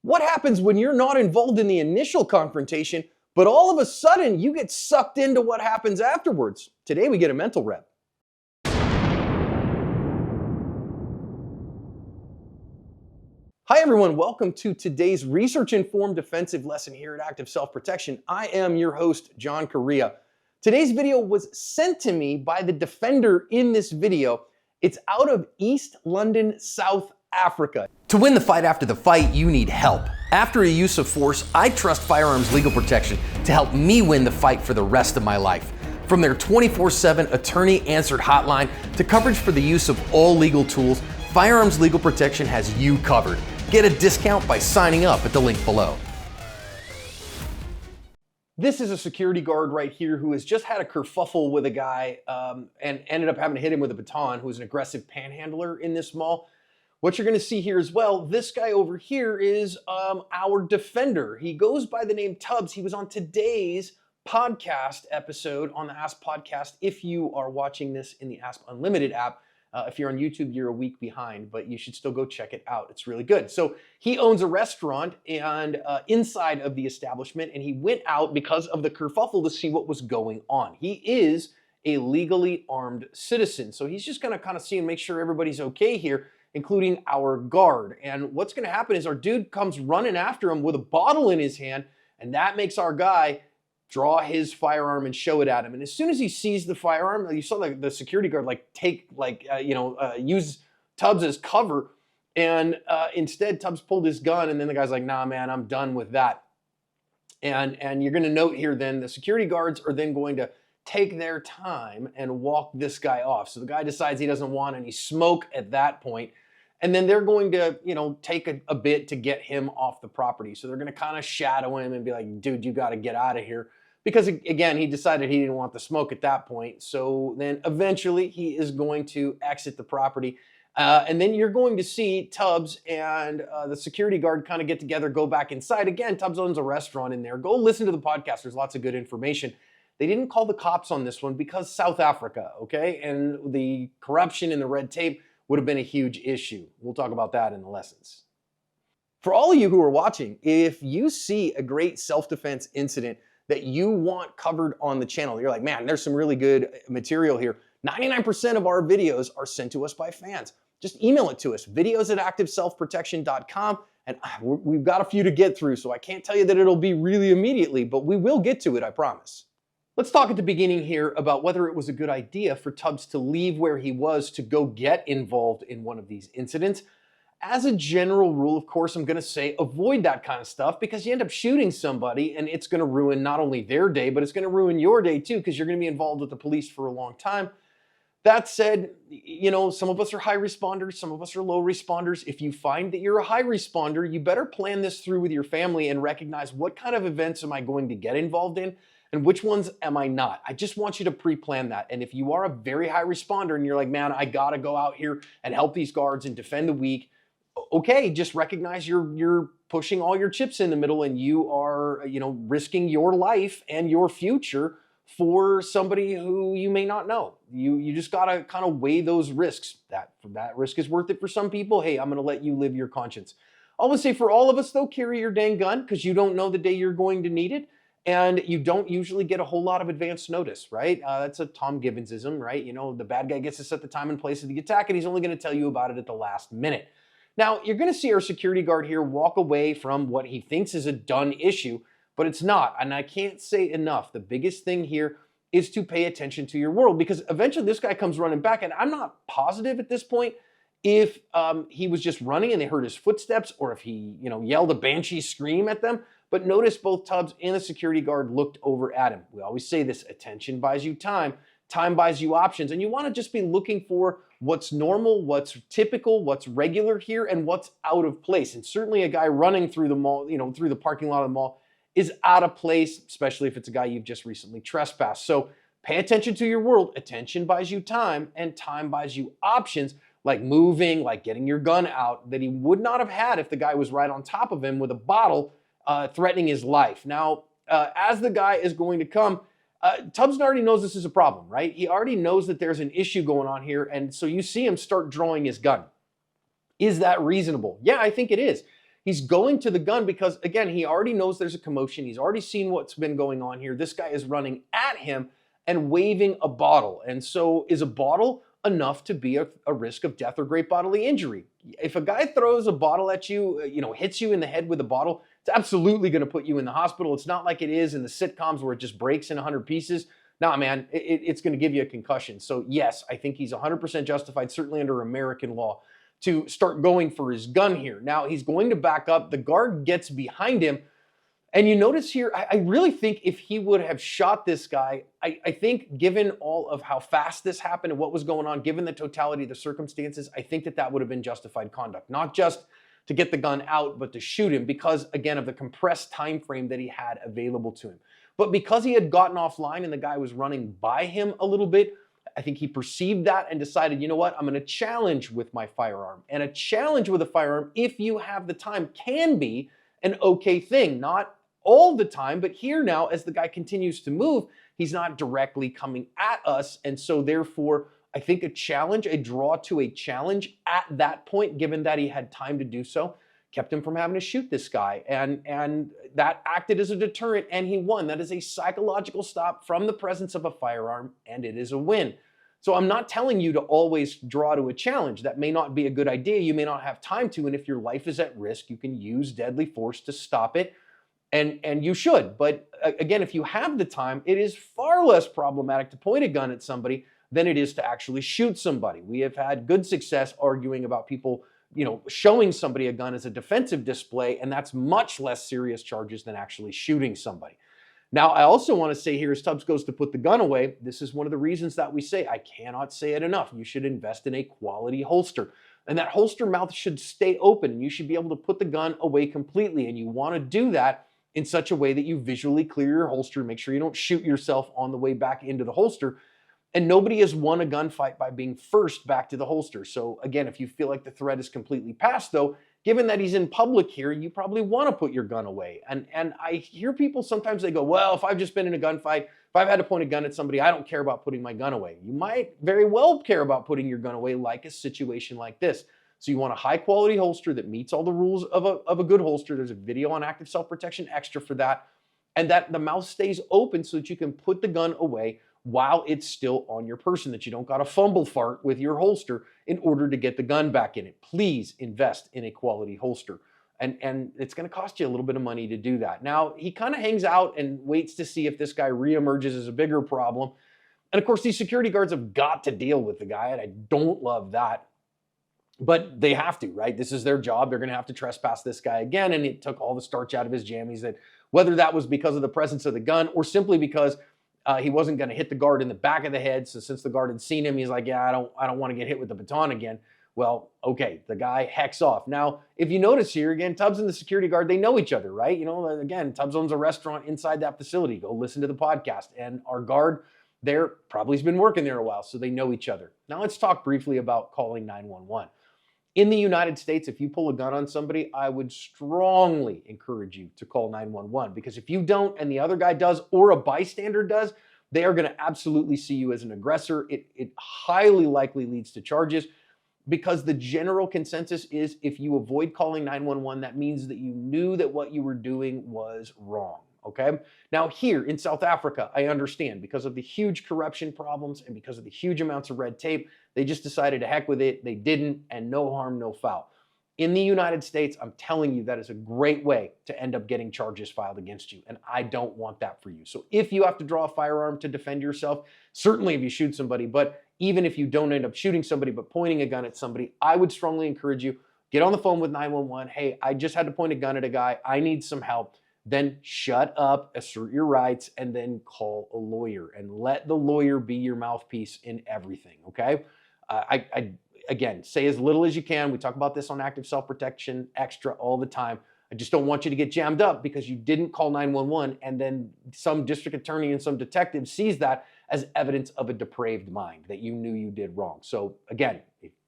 What happens when you're not involved in the initial confrontation, but all of a sudden you get sucked into what happens afterwards? Today we get a mental rep. Hi everyone, welcome to today's research-informed defensive lesson here at Active Self-Protection. I am your host, John Correa. Today's video was sent to me by the defender in this video. It's out of East London, South Africa. To win the fight after the fight, you need help. After a use of force, I trust Firearms Legal Protection to help me win the fight for the rest of my life. From their 24/7 attorney-answered hotline to coverage for the use of all legal tools, Firearms Legal Protection has you covered. Get a discount by signing up at the link below. This is a security guard right here who has just had a kerfuffle with a guy and ended up having to hit him with a baton, who's an aggressive panhandler in this mall. What you're going to see here as well, this guy over here is our defender. He goes by the name Tubbs. He was on today's podcast episode on the ASP podcast. If you are watching this in the ASP Unlimited app, if you're on YouTube, you're a week behind, but you should still go check it out. It's really good. So he owns a restaurant and inside of the establishment, and he went out because of the kerfuffle to see what was going on. He is a legally armed citizen. So he's just going to kind of see and make sure everybody's okay here, including our guard. And what's going to happen is our dude comes running after him with a bottle in his hand, and that makes our guy draw his firearm and show it at him. And as soon as he sees the firearm, you saw the security guard use Tubbs as cover. And instead, Tubbs pulled his gun, and then the guy's like, nah, man, I'm done with that. And you're going to note here then the security guards are then going to take their time and walk this guy off. So the guy decides he doesn't want any smoke at that point. And then they're going to, take a bit to get him off the property. So they're going to kind of shadow him and be like, dude, you got to get out of here. Because again, he decided he didn't want the smoke at that point. So then eventually he is going to exit the property. And then you're going to see Tubbs and the security guard kind of get together, go back inside. Again, Tubbs owns a restaurant in there. Go listen to the podcast. There's lots of good information. They didn't call the cops on this one because South Africa, okay? And the corruption and the red tape would have been a huge issue. We'll talk about that in the lessons. For all of you who are watching, if you see a great self-defense incident that you want covered on the channel, you're like, man, there's some really good material here. 99% of our videos are sent to us by fans. Just email it to us, videos@activeselfprotection.com. And we've got a few to get through, so I can't tell you that it'll be really immediately, but we will get to it, I promise. Let's talk at the beginning here about whether it was a good idea for Tubbs to leave where he was to go get involved in one of these incidents. As a general rule, of course, I'm going to say avoid that kind of stuff because you end up shooting somebody and it's going to ruin not only their day, but it's going to ruin your day too because you're going to be involved with the police for a long time. That said, some of us are high responders, some of us are low responders. If you find that you're a high responder, you better plan this through with your family and recognize what kind of events am I going to get involved in and which ones am I not. I just want you to pre-plan that. And if you are a very high responder and you're like, man, I got to go out here and help these guards and defend the weak, okay, just recognize you're pushing all your chips in the middle and you are, risking your life and your future for somebody who you may not know. You just got to kind of weigh those risks. That risk is worth it for some people. Hey, I'm going to let you live your conscience. I would say for all of us though, carry your dang gun because you don't know the day you're going to need it. And you don't usually get a whole lot of advance notice, right? That's a Tom Gibbonsism, right? The bad guy gets to set the time and place of the attack and he's only going to tell you about it at the last minute. Now, you're going to see our security guard here walk away from what he thinks is a done issue, but it's not. And I can't say enough. The biggest thing here is to pay attention to your world because eventually this guy comes running back. And I'm not positive at this point if he was just running and they heard his footsteps or if he, yelled a banshee scream at them. But notice both Tubbs and the security guard looked over at him. We always say this, attention buys you time. Time buys you options. And you want to just be looking for what's normal, what's typical, what's regular here, and what's out of place. And certainly a guy running through the mall, through the parking lot of the mall is out of place, especially if it's a guy you've just recently trespassed. So pay attention to your world. Attention buys you time, and time buys you options like moving, like getting your gun out that he would not have had if the guy was right on top of him with a bottle threatening his life. Now, as the guy is going to come, Tubbs already knows this is a problem, right? He already knows that there's an issue going on here, and so you see him start drawing his gun. Is that reasonable? Yeah, I think it is. He's going to the gun because, again, he already knows there's a commotion. He's already seen what's been going on here. This guy is running at him and waving a bottle. And so is a bottle enough to be a risk of death or great bodily injury? If a guy throws a bottle at you, hits you in the head with a bottle, it's absolutely going to put you in the hospital. It's not like it is in the sitcoms where it just breaks in 100 pieces. No, man, it's going to give you a concussion. So yes, I think he's 100% justified, certainly under American law, to start going for his gun here. Now, he's going to back up. The guard gets behind him. And you notice here, I really think if he would have shot this guy, I think given all of how fast this happened and what was going on, given the totality of the circumstances, I think that would have been justified conduct. Not just to get the gun out, but to shoot him because, again, of the compressed time frame that he had available to him. But because he had gotten offline and the guy was running by him a little bit, I think he perceived that and decided, you know what, I'm going to challenge with my firearm. And a challenge with a firearm, if you have the time, can be an okay thing. Not all the time, but here now, as the guy continues to move, he's not directly coming at us. And so therefore, I think a challenge, a draw to a challenge at that point, given that he had time to do so, kept him from having to shoot this guy. And that acted as a deterrent, and he won. That is a psychological stop from the presence of a firearm, and it is a win. So I'm not telling you to always draw to a challenge. That may not be a good idea. You may not have time to, and if your life is at risk, you can use deadly force to stop it, and you should. But again, if you have the time, it is far less problematic to point a gun at somebody than it is to actually shoot somebody. We have had good success arguing about people showing somebody a gun as a defensive display, and that's much less serious charges than actually shooting somebody. Now, I also want to say here, as Tubbs goes to put the gun away, this is one of the reasons that we say, I cannot say it enough, you should invest in a quality holster. And that holster mouth should stay open, and you should be able to put the gun away completely. And you want to do that in such a way that you visually clear your holster, make sure you don't shoot yourself on the way back into the holster. And nobody has won a gunfight by being first back to the holster. So again, if you feel like the threat is completely past, though, given that he's in public here, you probably want to put your gun away. And I hear people sometimes, they go, well, if I've just been in a gunfight, if I've had to point a gun at somebody, I don't care about putting my gun away. You might very well care about putting your gun away, like a situation like this. So you want a high quality holster that meets all the rules of a good holster. There's a video on Active Self-Protection Extra for that. And that the mouth stays open so that you can put the gun away while it's still on your person, that you don't got to fumble fart with your holster in order to get the gun back in it. Please invest in a quality holster. And it's going to cost you a little bit of money to do that. Now, he kind of hangs out and waits to see if this guy reemerges as a bigger problem. And of course, these security guards have got to deal with the guy, and I don't love that. But they have to, right? This is their job. They're going to have to trespass this guy again. And it took all the starch out of his jammies, that whether that was because of the presence of the gun or simply because he wasn't going to hit the guard in the back of the head. So since the guard had seen him, he's like, yeah, I don't want to get hit with the baton again. Well, okay, the guy hecks off. Now, if you notice here, again, Tubbs and the security guard, they know each other, right? Again, Tubbs owns a restaurant inside that facility. Go listen to the podcast. And our guard there probably has been working there a while, so they know each other. Now let's talk briefly about calling 911. In the United States, if you pull a gun on somebody, I would strongly encourage you to call 911, because if you don't and the other guy does, or a bystander does, they are going to absolutely see you as an aggressor. It highly likely leads to charges, because the general consensus is if you avoid calling 911, that means that you knew that what you were doing was wrong. Okay. Now here in South Africa, I understand, because of the huge corruption problems and because of the huge amounts of red tape, they just decided to heck with it. They didn't, and no harm, no foul. In the United States, I'm telling you, that is a great way to end up getting charges filed against you. And I don't want that for you. So if you have to draw a firearm to defend yourself, certainly if you shoot somebody, but even if you don't end up shooting somebody, but pointing a gun at somebody, I would strongly encourage you, get on the phone with 911. Hey, I just had to point a gun at a guy. I need some help. Then shut up, assert your rights, and then call a lawyer, and let the lawyer be your mouthpiece in everything, okay? Again, say as little as you can. We talk about this on Active Self-Protection Extra all the time. I just don't want you to get jammed up because you didn't call 911, and then some district attorney and some detective sees that as evidence of a depraved mind, that you knew you did wrong. So again,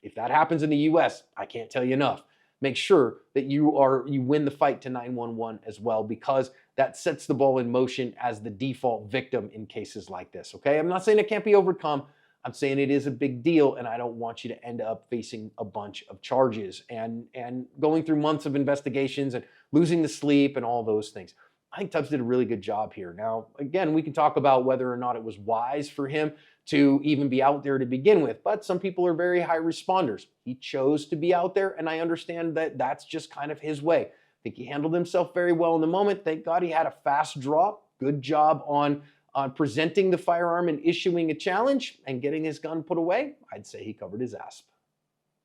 if that happens in the US, I can't tell you enough. Make sure that you win the fight to 911 as well, because that sets the ball in motion as the default victim in cases like this, okay? I'm not saying it can't be overcome. I'm saying it is a big deal, and I don't want you to end up facing a bunch of charges and going through months of investigations and losing the sleep and all those things. I think Tubbs did a really good job here. Now, again, we can talk about whether or not it was wise for him to even be out there to begin with, but some people are very high responders. He chose to be out there, and I understand that that's just kind of his way. I think he handled himself very well in the moment. Thank God he had a fast draw. Good job on presenting the firearm and issuing a challenge and getting his gun put away. I'd say he covered his ass.